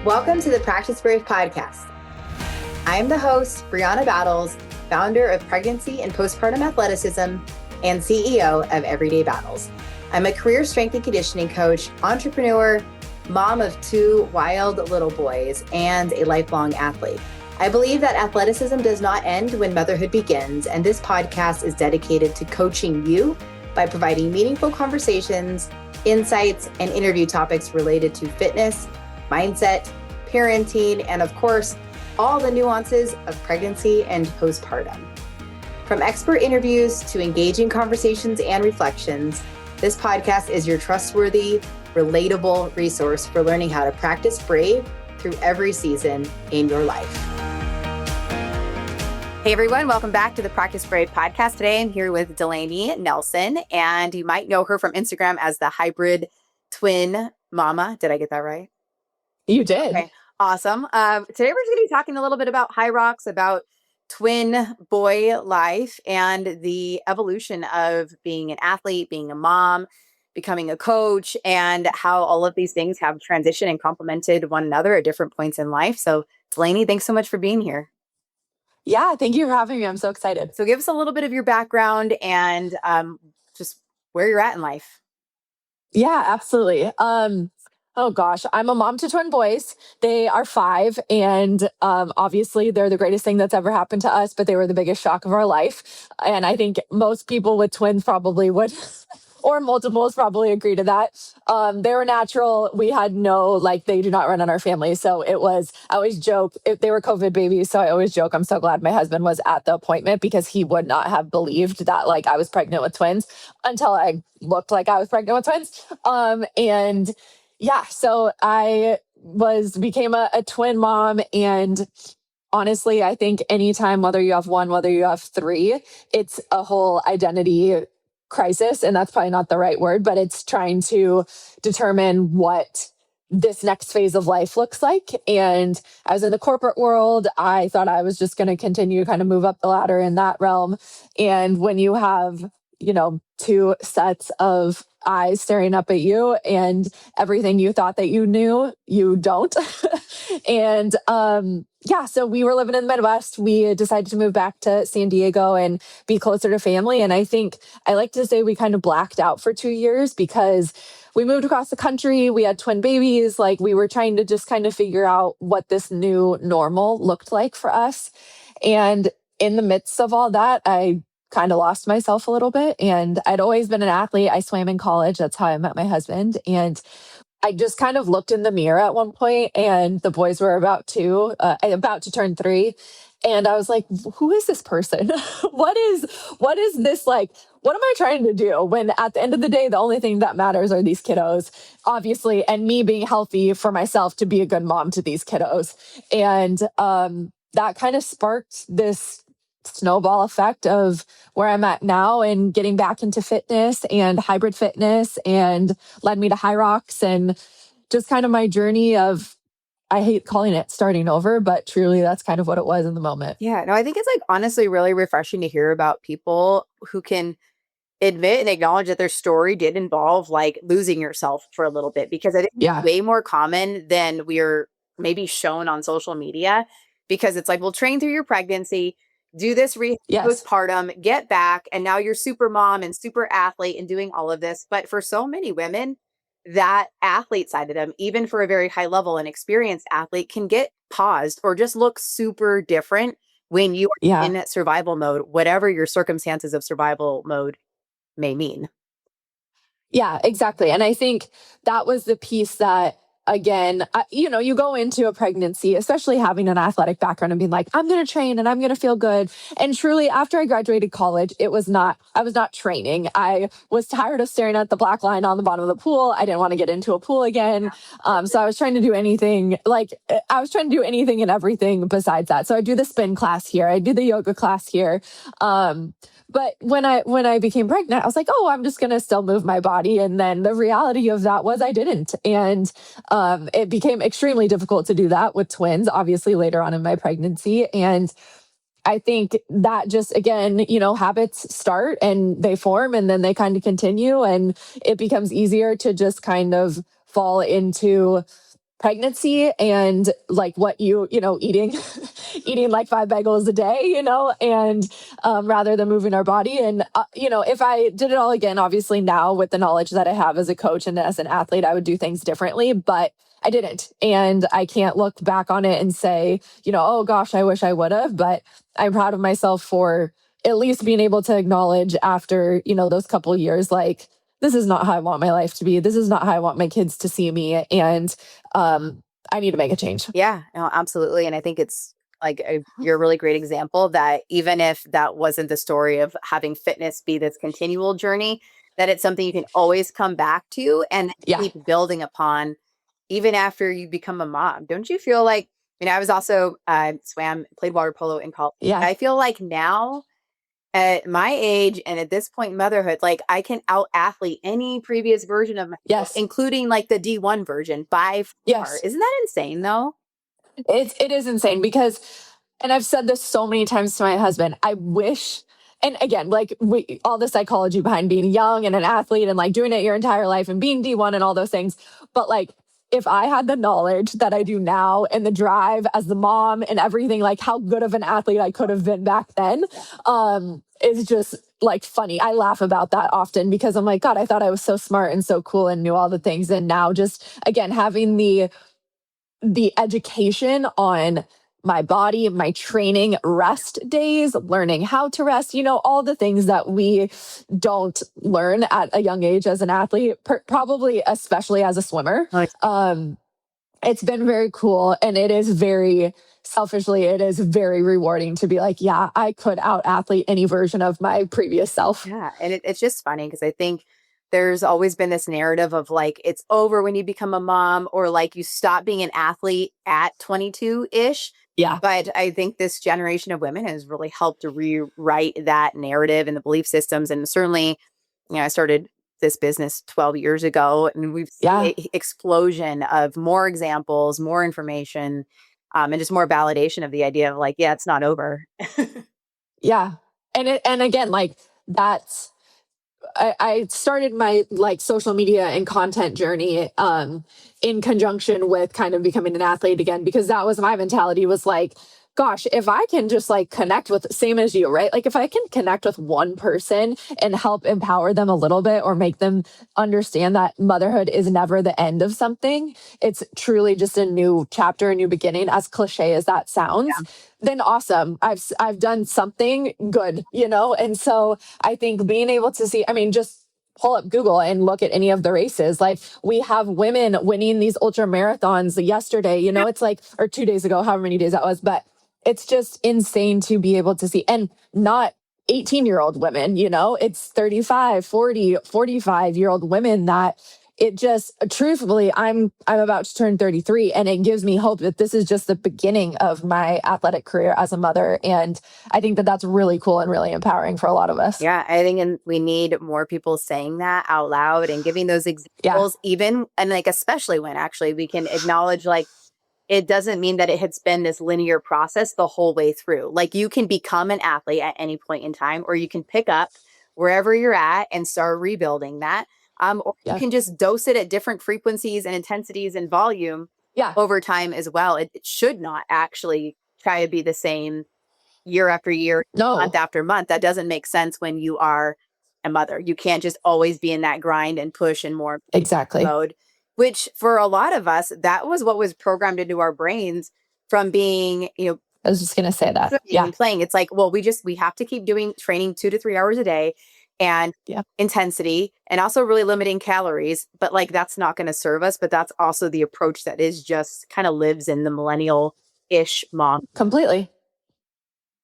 Welcome to the Practice Brave podcast. I am the host, Brianna Battles, founder of Pregnancy and Postpartum Athleticism and CEO of Everyday Battles. I'm a career strength and conditioning coach, entrepreneur, mom of 2 wild little boys, and a lifelong athlete. I believe that athleticism does not end when motherhood begins, and this podcast is dedicated to coaching you by providing meaningful conversations, insights, and interview topics related to fitness, mindset, parenting, and of course, all the nuances of pregnancy and postpartum. From expert interviews to engaging conversations and reflections, this podcast is your trustworthy, relatable resource for learning how to practice brave through every season in your life. Hey everyone, welcome back to the Practice Brave podcast. Today I'm here with Delaney Nelson, and you might know her from Instagram as the hybrid twin mama. Did I get that right? You did. Okay, awesome. Today we're just going to be talking a little bit about HYROX, about twin boy life and the evolution of being an athlete, being a mom, becoming a coach, and how all of these things have transitioned and complemented one another at different points in life. So Delaney, thanks so much for being here. Yeah, thank you for having me. I'm so excited. So give us a little bit of your background and just where you're at in life. Yeah, absolutely. Oh gosh, I'm a mom to twin boys. They are 5, and obviously they're the greatest thing that's ever happened to us, but they were the biggest shock of our life. And I think most people with twins probably would, or multiples probably agree to that. They were natural. We had they do not run in our family. So I always joke, they were COVID babies. So I always joke, I'm so glad my husband was at the appointment because he would not have believed that I was pregnant with twins until I looked like I was pregnant with twins. So I became a twin mom, and honestly, I think anytime, whether you have 1, whether you have 3, it's a whole identity crisis. And that's probably not the right word, but it's trying to determine what this next phase of life looks like. And I was in the corporate world. I thought I was just going to continue kind of move up the ladder in that realm. And when you have, 2 sets of eyes staring up at you and everything you thought that you knew, you don't. And so we were living in the Midwest. We decided to move back to San Diego and be closer to family. And I think I like to say we kind of blacked out for 2 years because we moved across the country. We had twin babies. We were trying to just kind of figure out what this new normal looked like for us. And in the midst of all that, I kind of lost myself a little bit. And I'd always been an athlete. I swam in college. That's how I met my husband. And I just kind of looked in the mirror at one point, and the boys were about to turn 3. And I was like, who is this person? What is this like? What am I trying to do when at the end of the day, the only thing that matters are these kiddos, obviously, and me being healthy for myself to be a good mom to these kiddos. And that kind of sparked this snowball effect of where I'm at now and getting back into fitness and hybrid fitness, and led me to HYROX, and just kind of my journey of, I hate calling it starting over, but truly that's kind of what it was in the moment. Yeah, no, I think it's honestly really refreshing to hear about people who can admit and acknowledge that their story did involve losing yourself for a little bit, because I think it's way more common than we're maybe shown on social media, because it's we'll train through your pregnancy, do this postpartum, get back, and now you're super mom and super athlete and doing all of this. But for so many women, that athlete side of them, even for a very high level and experienced athlete, can get paused or just look super different when you are in survival mode, whatever your circumstances of survival mode may mean. Yeah, exactly. And I think that was the piece that, again, you go into a pregnancy, especially having an athletic background, and being like, I'm going to train and I'm going to feel good. And truly, after I graduated college, I was not training. I was tired of staring at the black line on the bottom of the pool. I didn't want to get into a pool again. So I was trying to do anything, and everything besides that. So I do the spin class here. I do the yoga class here. But when I became pregnant, I was like, oh, I'm just going to still move my body. And then the reality of that was I didn't. And it became extremely difficult to do that with twins, obviously later on in my pregnancy. And I think that just, again, habits start and they form and then they kind of continue, and it becomes easier to just kind of fall into pregnancy and like what eating eating like 5 bagels a day, and rather than moving our body. And if I did it all again, obviously now with the knowledge that I have as a coach and as an athlete, I would do things differently, but I didn't. And I can't look back on it and say, oh gosh, I wish I would have, but I'm proud of myself for at least being able to acknowledge after, those couple years, like, this is not how I want my life to be. This is not how I want my kids to see me. And I need to make a change. Yeah, no, absolutely. And I think it's like you're a really great example that even if that wasn't the story of having fitness be this continual journey, that it's something you can always come back to and keep building upon even after you become a mom. Don't you feel like, I was also played water polo in college. Yeah. I feel like now at my age and at this point in motherhood, like I can out athlete any previous version of myself, including like the D1 version by far. Yes. Isn't that insane though? It is insane because, and I've said this so many times to my husband, I wish, and again, like all the psychology behind being young and an athlete and like doing it your entire life and being D1 and all those things. But like, if I had the knowledge that I do now and the drive as the mom and everything, like how good of an athlete I could have been back then, is just like funny. I laugh about that often because I'm like, God, I thought I was so smart and so cool and knew all the things. And now just, again, having the education on my body, my training, rest days, learning how to rest, all the things that we don't learn at a young age as an athlete, probably especially as a swimmer. It's been very cool. And it is selfishly, it is very rewarding to be like, yeah, I could out athlete any version of my previous self. Yeah. And it's just funny because I think there's always been this narrative of like, it's over when you become a mom or like you stop being an athlete at 22-ish. Yeah. But I think this generation of women has really helped to rewrite that narrative and the belief systems. And certainly, I started this business 12 years ago and we've seen an explosion of more examples, more information, and just more validation of the idea of like, yeah, it's not over. Yeah. And again, like that's, I started my like social media and content journey in conjunction with kind of becoming an athlete again, because that was my mentality was like, gosh, if I can just like connect with, same as you, right? Like if I can connect with one person and help empower them a little bit or make them understand that motherhood is never the end of something, it's truly just a new chapter, a new beginning, as cliche as that sounds, then awesome. I've done something good, And so I think being able to see, just pull up Google and look at any of the races. Like we have women winning these ultra marathons yesterday, it's like, or 2 days ago, however many days that was, but it's just insane to be able to see, and not 18-year-old women, it's 35, 40, 45-year-old women that it just, truthfully, I'm about to turn 33 and it gives me hope that this is just the beginning of my athletic career as a mother. And I think that that's really cool and really empowering for a lot of us. Yeah, I think we need more people saying that out loud and giving those examples even, and like, especially when actually we can acknowledge like, it doesn't mean that it has been this linear process the whole way through. Like you can become an athlete at any point in time, or you can pick up wherever you're at and start rebuilding that. Or you can just dose it at different frequencies and intensities and volume over time as well. It should not actually try to be the same year after year, month after month. That doesn't make sense when you are a mother. You can't just always be in that grind and push and more mode, which for a lot of us, that was what was programmed into our brains from being, I was just going to say that. Playing. It's like, well, we have to keep doing training 2 to 3 hours a day and intensity and also really limiting calories. But like, that's not going to serve us. But that's also the approach that is just kind of lives in the millennial-ish mom. Completely.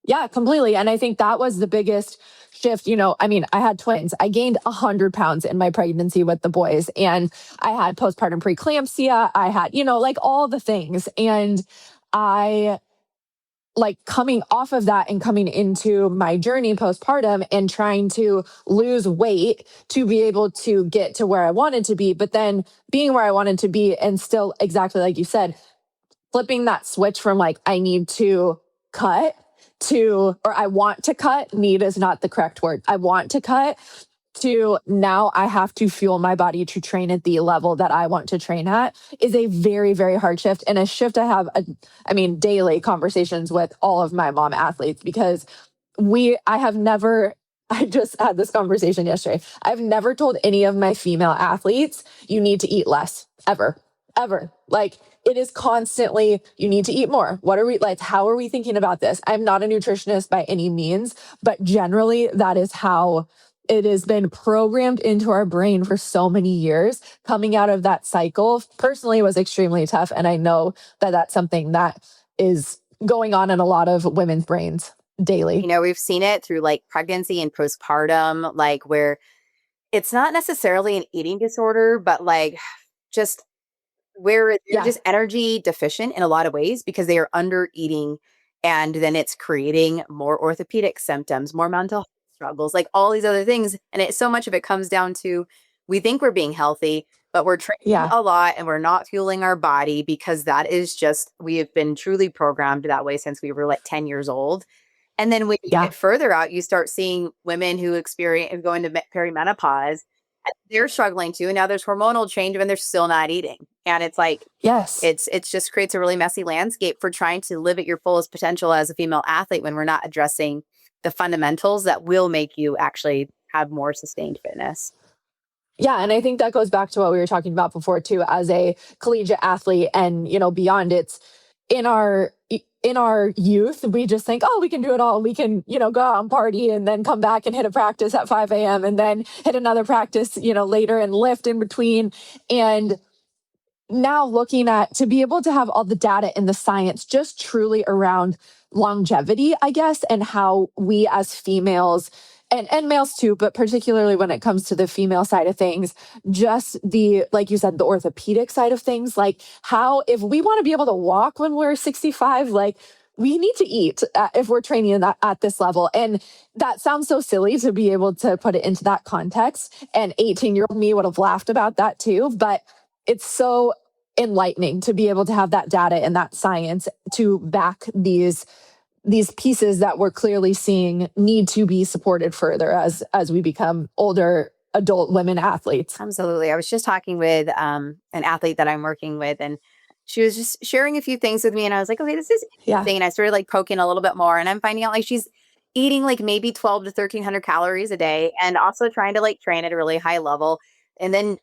Yeah, completely. And I think that was the biggest shift. I had twins. I gained 100 pounds in my pregnancy with the boys, and I had postpartum preeclampsia. I had, like all the things. And I like coming off of that and coming into my journey postpartum and trying to lose weight to be able to get to where I wanted to be, but then being where I wanted to be and still exactly like you said, flipping that switch from like, I need to cut to, or I want to cut, need is not the correct word. I want to cut to now I have to fuel my body to train at the level that I want to train at is a very, very hard shift, and a shift I have, daily conversations with all of my mom athletes, because I just had this conversation yesterday. I've never told any of my female athletes, you need to eat less, ever, ever. Like, it is constantly, you need to eat more. What are we like? How are we thinking about this? I'm not a nutritionist by any means, but generally that is how it has been programmed into our brain for so many years. Coming out of that cycle personally was extremely tough. And I know that that's something that is going on in a lot of women's brains daily. You know, we've seen it through like pregnancy and postpartum, like where it's not necessarily an eating disorder, but like just where they're just energy deficient in a lot of ways because they are under eating. And then it's creating more orthopedic symptoms, more mental health struggles, like all these other things. And so much of it comes down to, we think we're being healthy, but we're training a lot and we're not fueling our body, because that is just, we have been truly programmed that way since we were like 10 years old. And then when you get further out, you start seeing women who go into perimenopause, and they're struggling too. And now there's hormonal change and they're still not eating. And it's like, it's just creates a really messy landscape for trying to live at your fullest potential as a female athlete when we're not addressing the fundamentals that will make you actually have more sustained fitness. Yeah. And I think that goes back to what we were talking about before too, as a collegiate athlete and, beyond. It's in our youth, we just think, oh, we can do it all. We can, go out and party and then come back and hit a practice at 5 a.m. and then hit another practice, later, and lift in between. And now looking at, to be able to have all the data and the science just truly around longevity, I guess, and how we as females and males too, but particularly when it comes to the female side of things, just like you said, the orthopedic side of things, like how, if we want to be able to walk when we're 65, like we need to eat if we're training at this level. And that sounds so silly to be able to put it into that context. And 18-year-old me would have laughed about that too, but it's so enlightening to be able to have that data and that science to back these pieces that we're clearly seeing need to be supported further as we become older adult women athletes. Absolutely. I was just talking with an athlete that I'm working with, and she was just sharing a few things with me, and I was like, okay, this is interesting. And I started like poking a little bit more, and I'm finding out like she's eating like maybe 12 to 1300 calories a day, and also trying to like train at a really high level. And then,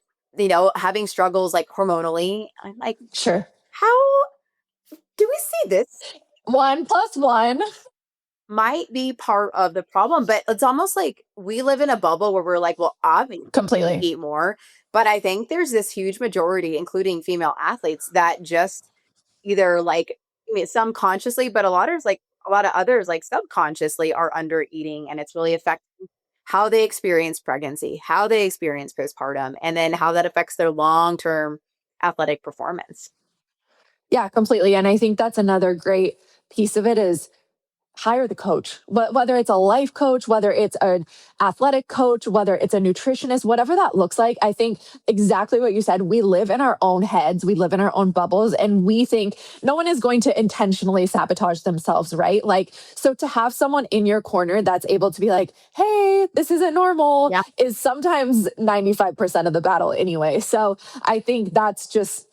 having struggles like hormonally. I'm like, sure. How do we see this? 1 + 1 might be part of the problem, but it's almost like we live in a bubble where we're like, well, obviously completely eat more. But I think there's this huge majority, including female athletes, that just either like, some consciously, but a lot of others like subconsciously are under eating, and it's really affecting how they experience pregnancy, how they experience postpartum, and then how that affects their long-term athletic performance. Yeah, completely. And I think that's another great piece of it is hire the coach, whether it's a life coach, whether it's an athletic coach, whether it's a nutritionist, whatever that looks like. I think exactly what you said. We live in our own heads. We live in our own bubbles, and we think no one is going to intentionally sabotage themselves, right? Like, so to have someone in your corner that's able to be like, hey, this isn't normal is sometimes 95% of the battle anyway. So I think that's just,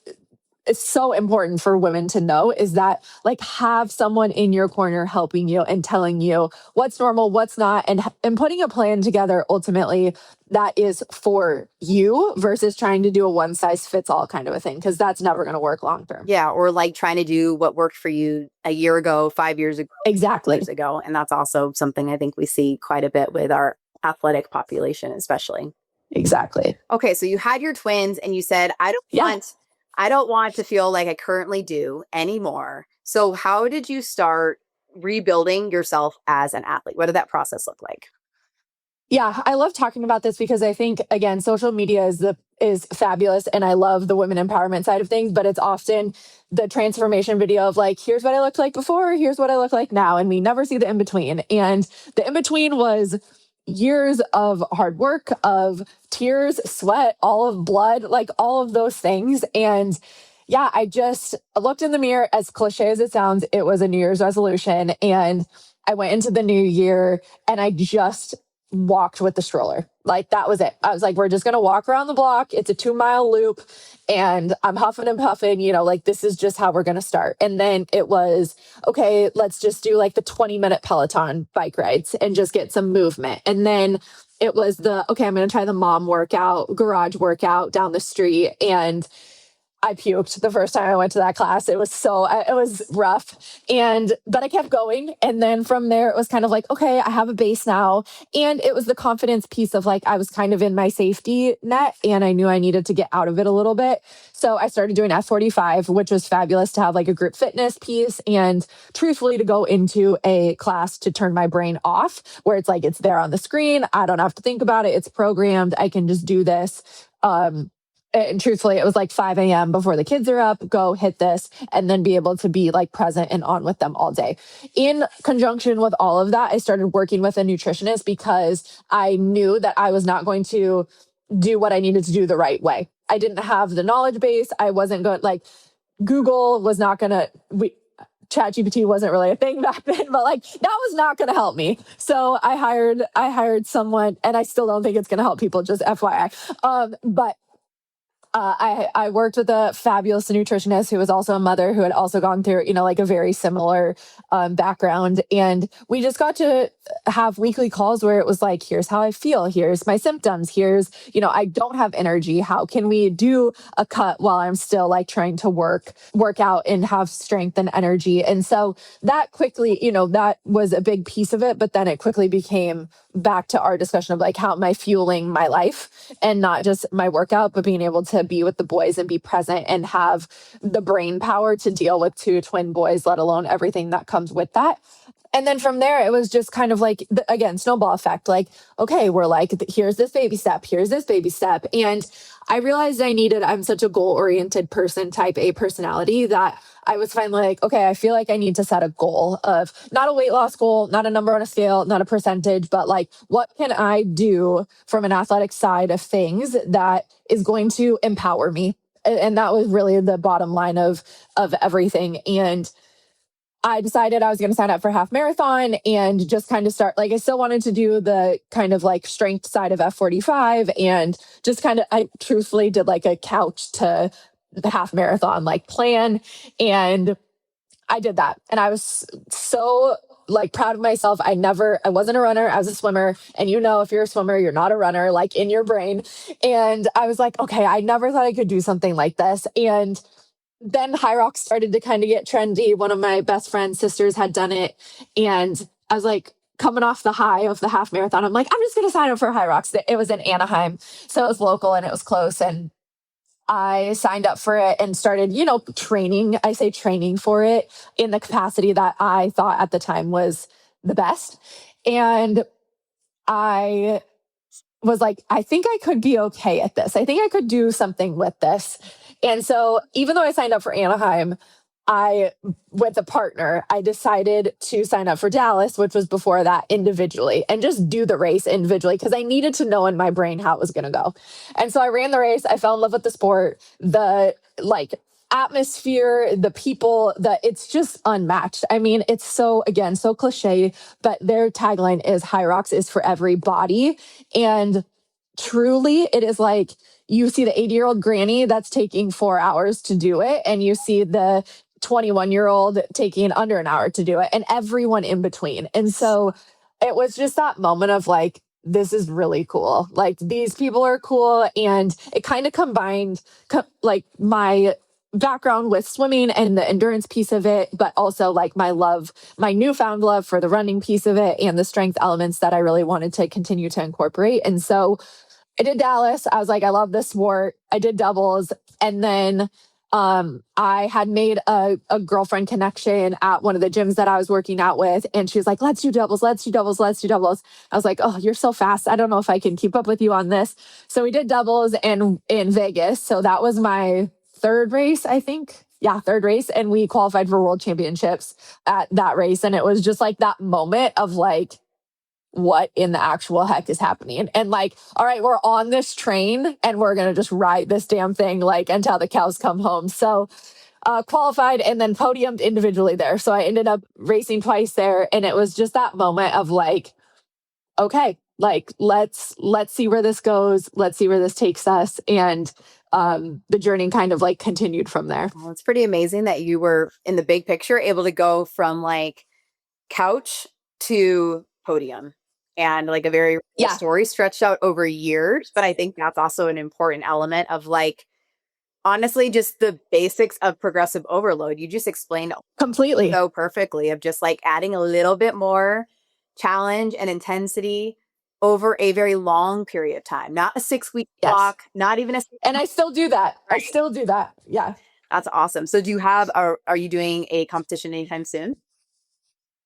it's so important for women to know, is that like have someone in your corner helping you and telling you what's normal, what's not, and putting a plan together ultimately that is for you versus trying to do a one size fits all kind of a thing, because that's never going to work long term. Yeah. Or like trying to do what worked for you a year ago, 5 years ago. Exactly. Years ago. And that's also something I think we see quite a bit with our athletic population, especially. Exactly. Okay. So you had your twins and you said, I don't want to feel like I currently do anymore. So how did you start rebuilding yourself as an athlete? What did that process look like? Yeah, I love talking about this because I think, again, social media is fabulous, and I love the women empowerment side of things, but it's often the transformation video of like, here's what I looked like before, here's what I look like now, and we never see the in-between. And the in-between was years of hard work, of tears, sweat, all of blood, like all of those things. And yeah, I just looked in the mirror, as cliche as it sounds, it was a New Year's resolution. And I went into the new year and I just walked with the stroller. Like that was it. I was like, we're just going to walk around the block. It's a 2-mile loop and I'm huffing and puffing, like this is just how we're going to start. And then it was, okay, let's just do like the 20-minute Peloton bike rides and just get some movement. And then it was okay, I'm going to try the mom workout, garage workout down the street. And I puked the first time I went to that class. It was rough. But I kept going. And then from there, it was kind of like, okay, I have a base now. And it was the confidence piece of like, I was kind of in my safety net and I knew I needed to get out of it a little bit. So I started doing F45, which was fabulous to have like a group fitness piece and truthfully to go into a class to turn my brain off where it's like, it's there on the screen. I don't have to think about it. It's programmed. I can just do this. And truthfully, it was like 5 a.m. before the kids are up, go hit this, and then be able to be like present and on with them all day. In conjunction with all of that, I started working with a nutritionist because I knew that I was not going to do what I needed to do the right way. I didn't have the knowledge base. I wasn't going, like, Google was not going to, ChatGPT wasn't really a thing back then, but like that was not going to help me. So I hired someone, and I still don't think it's going to help people, just FYI. But I worked with a fabulous nutritionist who was also a mother who had also gone through, like a very similar background. And we just got to have weekly calls where it was like, here's how I feel. Here's my symptoms. Here's, I don't have energy. How can we do a cut while I'm still like trying to work out and have strength and energy? And so that quickly, that was a big piece of it. But then it quickly became back to our discussion of like, how am I fueling my life and not just my workout, but being able to be with the boys and be present and have the brain power to deal with 2 twin boys, let alone everything that comes with that. And then from there, it was just kind of like, again, snowball effect. Like, okay, we're like, here's this baby step. Here's this baby step. And I realized I'm such a goal-oriented person, type A personality, that I was finally like, okay, I feel like I need to set a goal of not a weight loss goal, not a number on a scale, not a percentage, but like, what can I do from an athletic side of things that is going to empower me? And that was really the bottom line of everything. And I decided I was going to sign up for half marathon and just kind of start, like, I still wanted to do the kind of like strength side of F45 and just kind of, I truthfully did like a couch to the half marathon like plan. And I did that. And I was so like proud of myself. I wasn't a runner. I was a swimmer. And if you're a swimmer, you're not a runner, like in your brain. And I was like, okay, I never thought I could do something like this. And then HYROX started to kind of get trendy. One of my best friend's sisters had done it. And I was like, coming off the high of the half marathon, I'm like, I'm just going to sign up for HYROX. It was in Anaheim. So it was local and it was close. And I signed up for it and started, training. I say training for it in the capacity that I thought at the time was the best. And I was like, I think I could be okay at this. I think I could do something with this. And so even though I signed up for Anaheim, with a partner, I decided to sign up for Dallas, which was before that, individually, and just do the race individually because I needed to know in my brain how it was going to go. And so I ran the race. I fell in love with the sport, the like atmosphere, the people, it's just unmatched. I mean, it's so cliche, but their tagline is HYROX is for every body. And truly, it is like you see the 80-year-old granny that's taking 4 hours to do it, and you see the 21-year-old taking under an hour to do it, and everyone in between. And so it was just that moment of like, this is really cool. Like, these people are cool. And it kind of combined like my background with swimming and the endurance piece of it, but also like my newfound love for the running piece of it and the strength elements that I really wanted to continue to incorporate. And so I did Dallas. I was like, I love this sport. I did doubles. And then I had made a girlfriend connection at one of the gyms that I was working out with. And she was like, let's do doubles. Let's do doubles. Let's do doubles. I was like, oh, you're so fast. I don't know if I can keep up with you on this. So we did doubles in Vegas. So that was my third race, I think. Yeah, third race. And we qualified for world championships at that race. And it was just like that moment of like, what in the actual heck is happening? And like, all right, we're on this train and we're going to just ride this damn thing like until the cows come home. So qualified and then podiumed individually there. So I ended up racing twice there. And it was just that moment of like, okay, like, let's see where this goes. Let's see where this takes us. And the journey kind of like continued from there. Well, it's pretty amazing that you were in the big picture able to go from like couch to podium and like a very real story stretched out over years. But I think that's also an important element of like, honestly, just the basics of progressive overload. You just explained completely so perfectly of just like adding a little bit more challenge and intensity over a very long period of time, not a 6-week block, not even a. And I still do that. Right. I still do that. Yeah. That's awesome. So do you have, are you doing a competition anytime soon?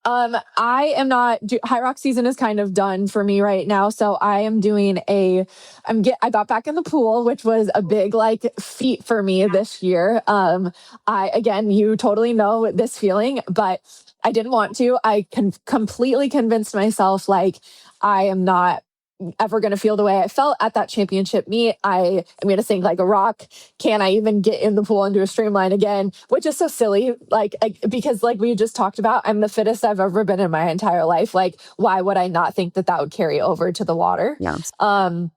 I am not, HYROX season is kind of done for me right now. So I am doing I got back in the pool, which was a big like feat for me this year. Again, you totally know this feeling, but I didn't want to. I completely convinced myself like I am not ever going to feel the way I felt at that championship meet. I am going to sink like a rock. Can I even get in the pool and do a streamline again? Which is so silly. Like, because like we just talked about, I'm the fittest I've ever been in my entire life. Like, why would I not think that would carry over to the water? Yeah. So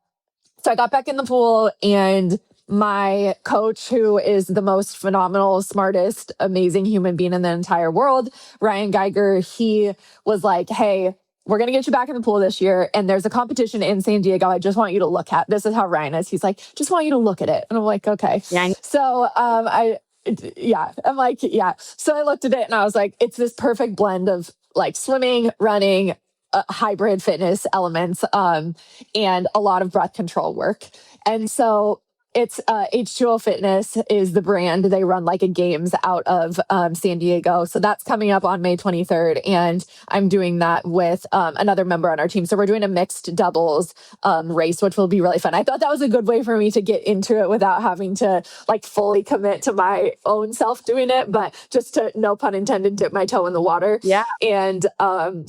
I got back in the pool, and my coach, who is the most phenomenal, smartest, amazing human being in the entire world, Ryan Geiger, he was like, hey, we're going to get you back in the pool this year. And there's a competition in San Diego. I just want you to look at. This is how Ryan is. He's like, just want you to look at it. And I'm like, okay. Yeah. So I'm like, yeah. So I looked at it and I was like, it's this perfect blend of like swimming, running, hybrid fitness elements, and a lot of breath control work. And so it's H2O Fitness is the brand. They run like a games out of San Diego. So that's coming up on May 23rd. And I'm doing that with another member on our team. So we're doing a mixed doubles race, which will be really fun. I thought that was a good way for me to get into it without having to like fully commit to my own self doing it, but just to, no pun intended, dip my toe in the water and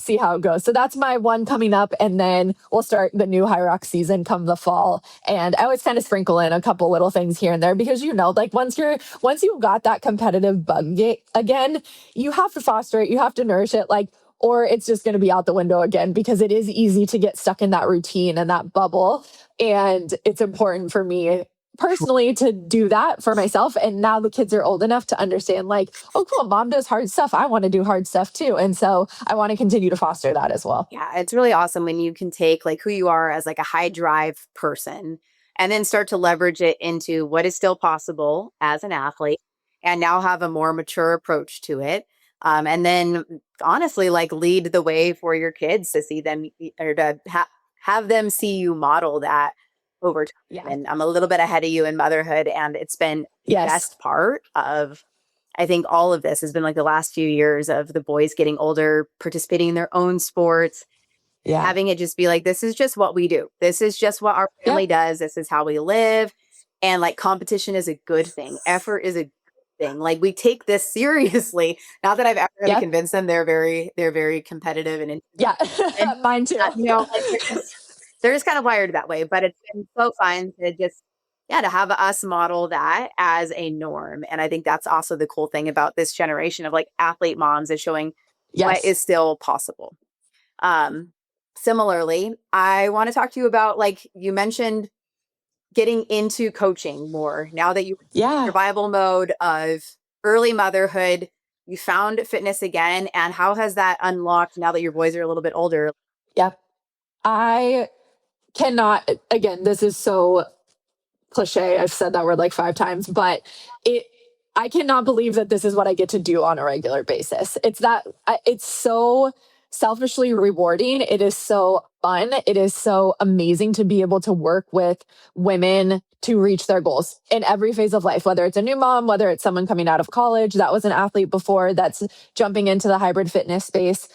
see how it goes. So that's my one coming up. And then we'll start the new HYROX season come the fall. And I always kind of sprinkle in a couple little things here and there because, you know, like once you've got that competitive bug again, you have to foster it, you have to nourish it, like, or it's just going to be out the window again, because it is easy to get stuck in that routine and that bubble. And it's important for me personally to do that for myself. And now the kids are old enough to understand like, oh, cool, mom does hard stuff. I want to do hard stuff too. And so I want to continue to foster that as well. Yeah. It's really awesome when you can take like who you are as like a high drive person and then start to leverage it into what is still possible as an athlete and now have a more mature approach to it. And then honestly, like lead the way for your kids to see them or to have them see you model that over time. Yeah. And I'm a little bit ahead of you in motherhood, and it's been the best part of, I think all of this has been like the last few years of the boys getting older, participating in their own sports, having it just be like, this is just what we do. This is just what our family does. This is how we live. And like competition is a good thing. Effort is a good thing. Like we take this seriously. Not that I've ever had to convince them. They're very competitive and mine too. You know, like they're just kind of wired that way, but it's been so fun to just, to have us model that as a norm. And I think that's also the cool thing about this generation of like athlete moms is showing what is still possible. Similarly, I want to talk to you about, like you mentioned, getting into coaching more now that you're in survival mode of early motherhood, you found fitness again. And how has that unlocked now that your boys are a little bit older? I cannot, again, this is so cliche. I've said that word like 5 times, but I cannot believe that this is what I get to do on a regular basis. It's so selfishly rewarding. It is so fun. It is so amazing to be able to work with women to reach their goals in every phase of life, whether it's a new mom, whether it's someone coming out of college that was an athlete before, that's jumping into the hybrid fitness space.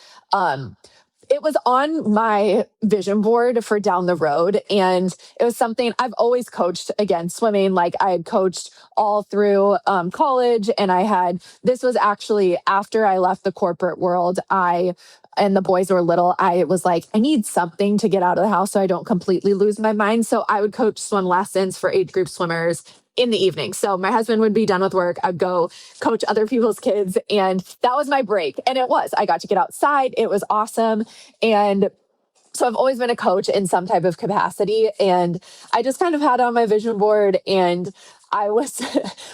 It was on my vision board for down the road. And it was something I've always coached, again, swimming. Like I had coached all through college. And this was actually after I left the corporate world, and the boys were little, I was like, I need something to get out of the house so I don't completely lose my mind. So I would coach swim lessons for age group swimmers in the evening. So my husband would be done with work. I'd go coach other people's kids. And that was my break. And I got to get outside. It was awesome. And So I've always been a coach in some type of capacity. And I just kind of had it on my vision board, and I was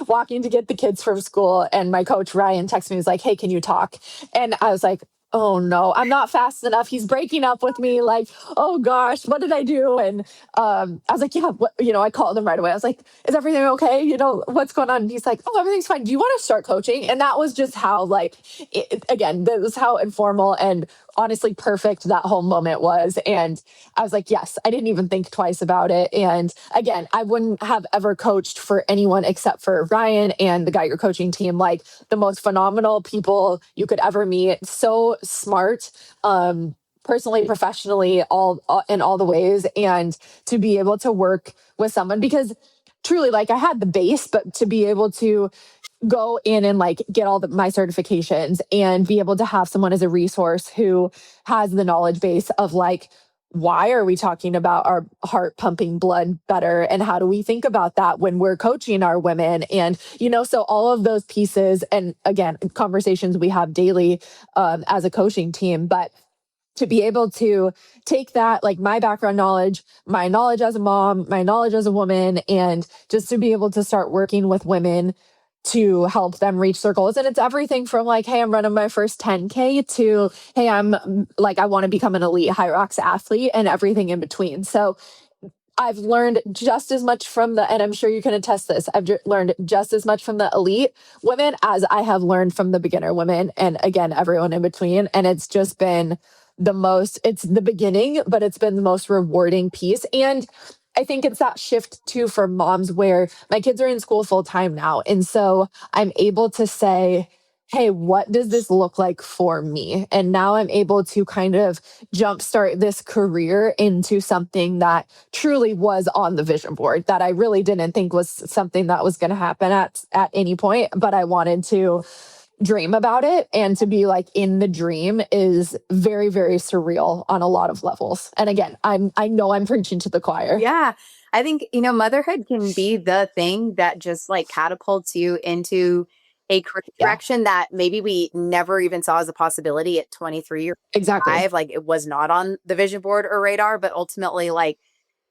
walking to get the kids from school, and my coach Ryan texted me, was like, "Hey, can you talk?" And I was like, "Oh no, I'm not fast enough. He's breaking up with me. Like, oh gosh, what did I do?" And I was like, "Yeah, what?" I called him right away. I was like, "Is everything okay? What's going on?" And he's like, "Oh, everything's fine. Do you want to start coaching?" And that was just how, like, again, that was how informal and honestly perfect that whole moment was. And I was like, yes, I didn't even think twice about it. And again, I wouldn't have ever coached for anyone except for Ryan and the Guy Your Coaching team, like the most phenomenal people you could ever meet. So smart, personally, professionally, all in all the ways. And to be able to work with someone, because truly, like, I had the base, but to be able to go in and like get all my certifications and be able to have someone as a resource who has the knowledge base of like, why are we talking about our heart pumping blood better, and how do we think about that when we're coaching our women? And so all of those pieces, and again, conversations we have daily as a coaching team. But to be able to take that, like my background knowledge, my knowledge as a mom, my knowledge as a woman, and just to be able to start working with women to help them reach their goals. And it's everything from like, hey, I'm running my first 10K to, hey, I'm like, I want to become an elite HYROX athlete, and everything in between. So I've learned just as much from and I'm sure you can attest this, learned just as much from the elite women as I have learned from the beginner women. And again, everyone in between. And it's just been it's the beginning, but it's been the most rewarding piece. And I think it's that shift too for moms where my kids are in school full time now. And so I'm able to say, hey, what does this look like for me? And now I'm able to kind of jumpstart this career into something that truly was on the vision board, that I really didn't think was something that was going to happen at any point, but I wanted to dream about it. And to be like in the dream is very, very surreal on a lot of levels. And again, I know I'm preaching to the choir. Yeah. I think, motherhood can be the thing that just like catapults you into a career direction that maybe we never even saw as a possibility at 23 or 5. Exactly. Like, it was not on the vision board or radar, but ultimately, like,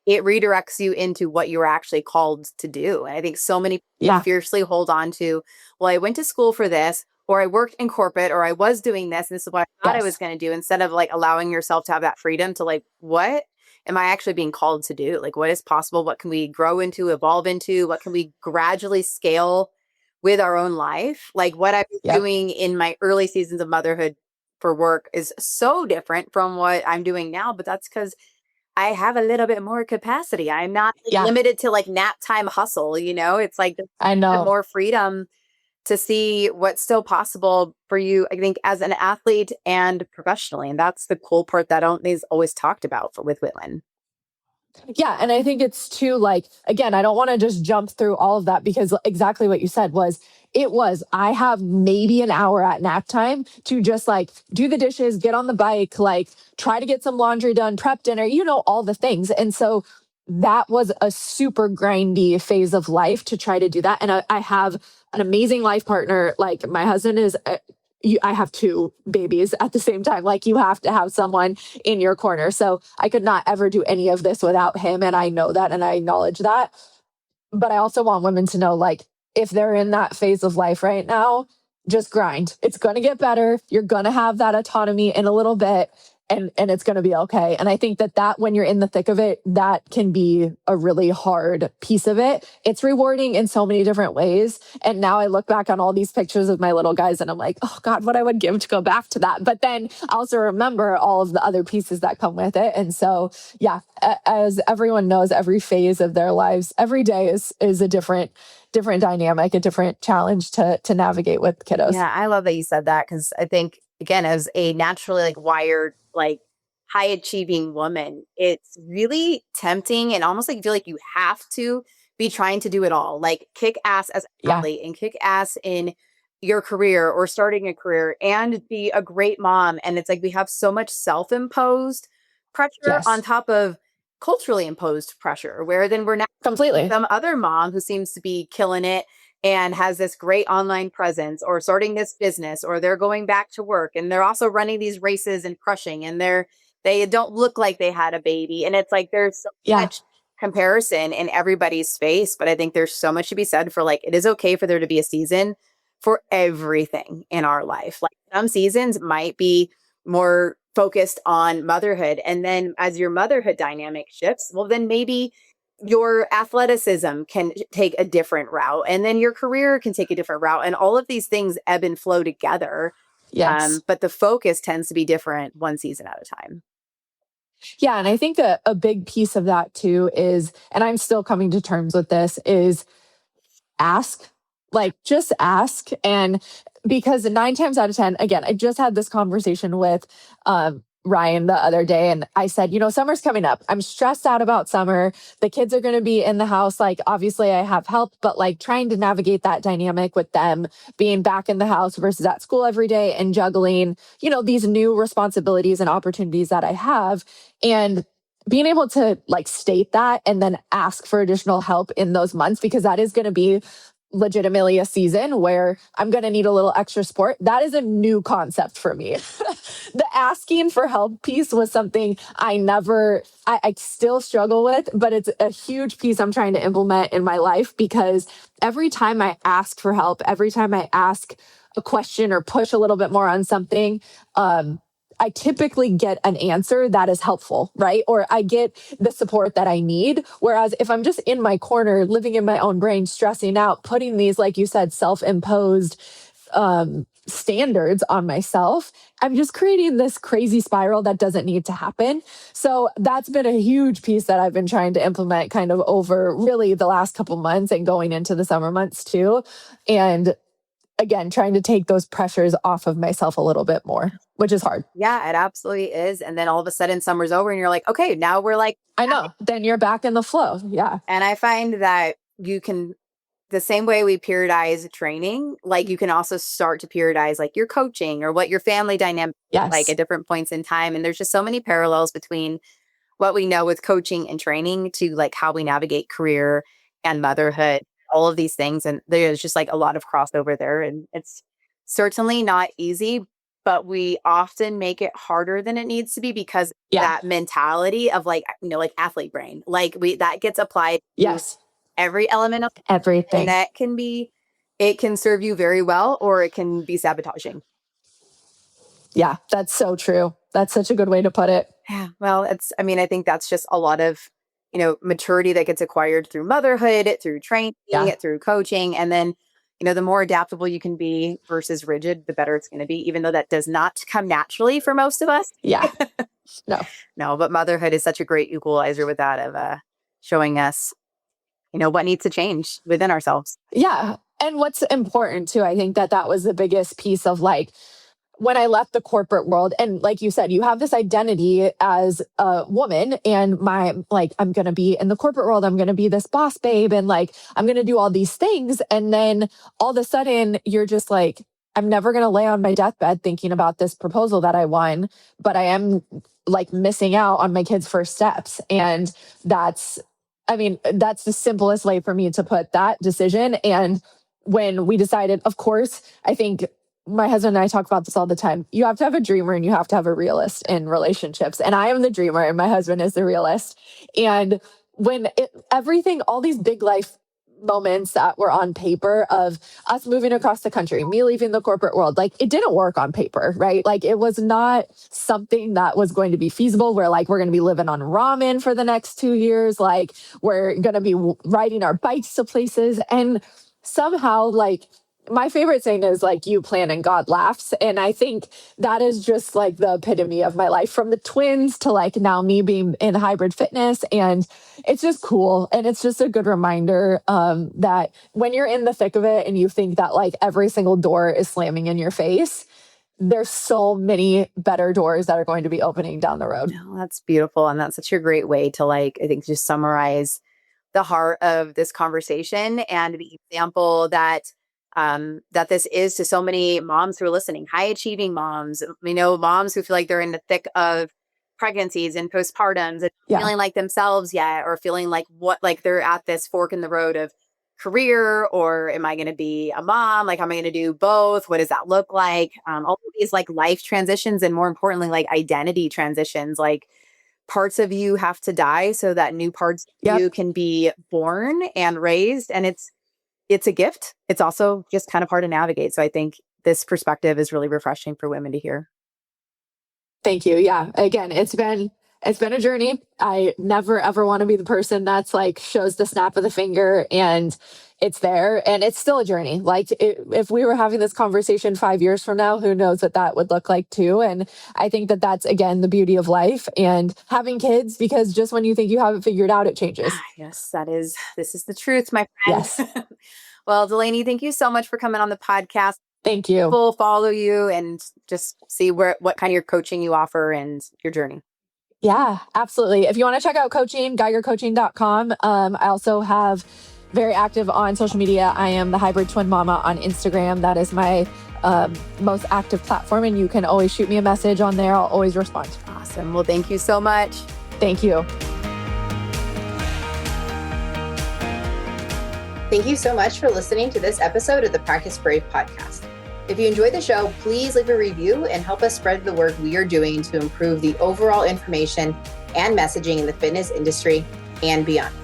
it redirects you into what you were actually called to do. And I think so many people fiercely hold on to, well, I went to school for this, or I worked in corporate, or I was doing this, and this is what I thought I was going to do, instead of like allowing yourself to have that freedom to like, what am I actually being called to do? Like, what is possible? What can we grow into, evolve into? What can we gradually scale with our own life? Like, what I was doing in my early seasons of motherhood for work is so different from what I'm doing now, but that's because I have a little bit more capacity. I'm not limited to like nap time hustle, it's like I know more freedom to see what's still possible for you, I think, as an athlete and professionally. And that's the cool part that is always talked about with women. Yeah. And I think it's too, like, again, I don't want to just jump through all of that, because exactly what you said I have maybe an hour at nap time to just like do the dishes, get on the bike, like try to get some laundry done, prep dinner, all the things. And so that was a super grindy phase of life to try to do that. And I have an amazing life partner. Like, my husband is I have two babies at the same time. Like, you have to have someone in your corner. So I could not ever do any of this without him. And I know that, and I acknowledge that. But I also want women to know, like, if they're in that phase of life right now, just grind. It's going to get better. You're going to have that autonomy in a little bit, and it's going to be okay. And I think that when you're in the thick of it, that can be a really hard piece of it. It's rewarding in so many different ways. And now I look back on all these pictures of my little guys and I'm like, oh God, what I would give to go back to that. But then I also remember all of the other pieces that come with it. And so, yeah, as everyone knows, every phase of their lives, every day is a different dynamic, a different challenge to navigate with kiddos. Yeah, I love that you said that, because I think, again, as a naturally like wired, like high achieving woman, it's really tempting and almost like you feel like you have to be trying to do it all, like kick ass as an athlete and kick ass in your career or starting a career and be a great mom. And it's like we have so much self-imposed pressure on top of culturally imposed pressure, where then we're now completely some other mom who seems to be killing it and has this great online presence or starting this business, or they're going back to work and they're also running these races and crushing, and they They don't look like they had a baby. And it's like there's so Yeah. much comparison in everybody's face, but I think there's so much to be said for like it is okay for there to be a season for everything in our life. Like some seasons might be more focused on motherhood, and then as your motherhood dynamic shifts, well then maybe your athleticism can take a different route, and then your career can take a different route, and all of these things ebb and flow together. Yes. But the focus tends to be different one season at a time. Yeah. And I think a big piece of that too is, and I'm still coming to terms with this, is ask, like just ask. And because 9 times out of 10, again, I just had this conversation with Ryan the other day, and I said, summer's coming up. I'm stressed out about summer. The kids are going to be in the house. Like, obviously, I have help, but like trying to navigate that dynamic with them being back in the house versus at school every day and juggling, these new responsibilities and opportunities that I have. And being able to like state that and then ask for additional help in those months, because that is going to be legitimately a season where I'm going to need a little extra support. That is a new concept for me. The asking for help piece was something I still struggle with, but it's a huge piece I'm trying to implement in my life, because every time I ask for help, every time I ask a question or push a little bit more on something, I typically get an answer that is helpful, right? Or I get the support that I need. Whereas if I'm just in my corner, living in my own brain, stressing out, putting these, like you said, self-imposed standards on myself, I'm just creating this crazy spiral that doesn't need to happen. So that's been a huge piece that I've been trying to implement kind of over really the last couple months and going into the summer months too. And again, trying to take those pressures off of myself a little bit more, which is hard. Yeah, it absolutely is. And then all of a sudden summer's over and you're like, okay, now we're like, I know. Then you're back in the flow. Yeah. and I find that you can, the same way we periodize training, like you can also start to periodize like your coaching or what your family dynamic like Yes. at different points in time. And there's just so many parallels between what we know with coaching and training to like how we navigate career and motherhood, all of these things. And there's just like a lot of crossover there. And it's certainly not easy, but we often make it harder than it needs to be because Yeah. that mentality of like, like athlete brain, like that gets applied to Yes. every element of Everything. and that can be, it can serve you very well, or it can be sabotaging. Yeah, that's so true. That's such a good way to put it. Yeah. Well, I think that's just a lot of, maturity that gets acquired through motherhood, through training, through coaching. And then, the more adaptable you can be versus rigid, the better it's going to be, even though that does not come naturally for most of us. Yeah. No. No, but motherhood is such a great equalizer with that of showing us, what needs to change within ourselves. Yeah. And what's important too, I think that was the biggest piece of like, when I left the corporate world, and like you said, you have this identity as a woman, and I'm going to be in the corporate world. I'm going to be this boss babe, and like, I'm going to do all these things. And then all of a sudden you're just like, I'm never going to lay on my deathbed thinking about this proposal that I won, but I am like missing out on my kids' first steps. And that's the simplest way for me to put that decision. And when we decided, of course, I think my husband and I talk about this all the time. You have to have a dreamer and you have to have a realist in relationships. And I am the dreamer and my husband is the realist. And when everything, all these big life moments that were on paper of us moving across the country, me leaving the corporate world, like it didn't work on paper, right? Like it was not something that was going to be feasible. Where like, we're going to be living on ramen for the next 2 years. Like we're going to be riding our bikes to places. And somehow like, my favorite saying is like, you plan and God laughs. And I think that is just like the epitome of my life, from the twins to like now me being in hybrid fitness. And it's just cool. And it's just a good reminder that when you're in the thick of it and you think that like every single door is slamming in your face, there's so many better doors that are going to be opening down the road. Oh, that's beautiful. And that's such a great way to like, I think, just summarize the heart of this conversation and the example that that this is to so many moms who are listening, high achieving moms, moms who feel like they're in the thick of pregnancies and postpartums and feeling like themselves yet, or feeling like they're at this fork in the road of career, or am I going to be a mom? Like, how am I going to do both? What does that look like? All of these like life transitions, and more importantly, like identity transitions, like parts of you have to die so that new parts of Yep. you can be born and raised. And it's a gift. It's also just kind of hard to navigate. So I think this perspective is really refreshing for women to hear. Thank you. Yeah. Again, it's been a journey. I never ever want to be the person that's like shows the snap of the finger and it's there, and it's still a journey. Like if we were having this conversation 5 years from now, who knows what that would look like too. And I think that that's again the beauty of life and having kids, because just when you think you have it figured out, it changes. Yes, this is the truth, my friend. Yes. Well, Delaney, thank you so much for coming on the podcast. Thank you. People follow you and just see what kind of your coaching you offer and your journey. Yeah, absolutely. If you want to check out coaching, geigercoaching.com. I also have very active on social media. I am the hybrid twin mama on Instagram. That is my most active platform, and you can always shoot me a message on there. I'll always respond. Awesome. Well, thank you so much. Thank you. Thank you so much for listening to this episode of the Practice Brave podcast. If you enjoyed the show, please leave a review and help us spread the work we are doing to improve the overall information and messaging in the fitness industry and beyond.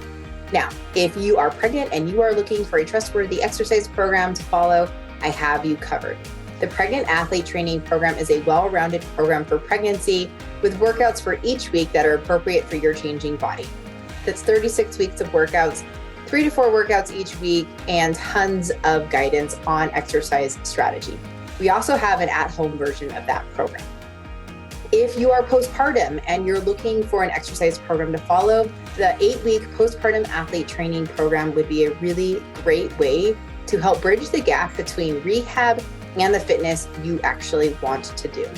Now, if you are pregnant and you are looking for a trustworthy exercise program to follow, I have you covered. The Pregnant Athlete Training Program is a well-rounded program for pregnancy with workouts for each week that are appropriate for your changing body. That's 36 weeks of workouts, 3 to 4 workouts each week, and tons of guidance on exercise strategy. We also have an at-home version of that program. If you are postpartum and you're looking for an exercise program to follow, the 8-week postpartum athlete training program would be a really great way to help bridge the gap between rehab and the fitness you actually want to do.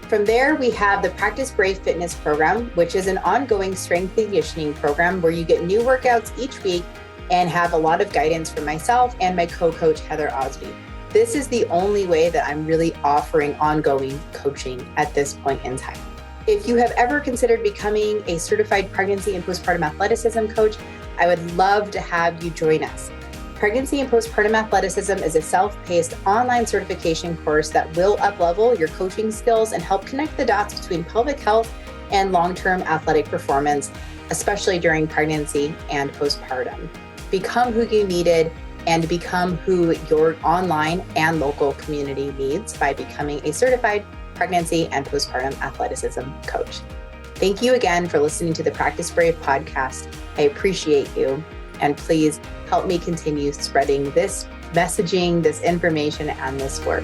From there, we have the Practice Brave Fitness program, which is an ongoing strength and conditioning program where you get new workouts each week and have a lot of guidance from myself and my co-coach, Heather Osby. This is the only way that I'm really offering ongoing coaching at this point in time. If you have ever considered becoming a certified pregnancy and postpartum athleticism coach, I would love to have you join us. Pregnancy and Postpartum Athleticism is a self-paced online certification course that will up-level your coaching skills and help connect the dots between pelvic health and long-term athletic performance, especially during pregnancy and postpartum. Become who you needed and become who your online and local community needs by becoming a certified pregnancy and postpartum athleticism coach. Thank you again for listening to the Practice Brave podcast. I appreciate you. And please help me continue spreading this messaging, this information, and this work.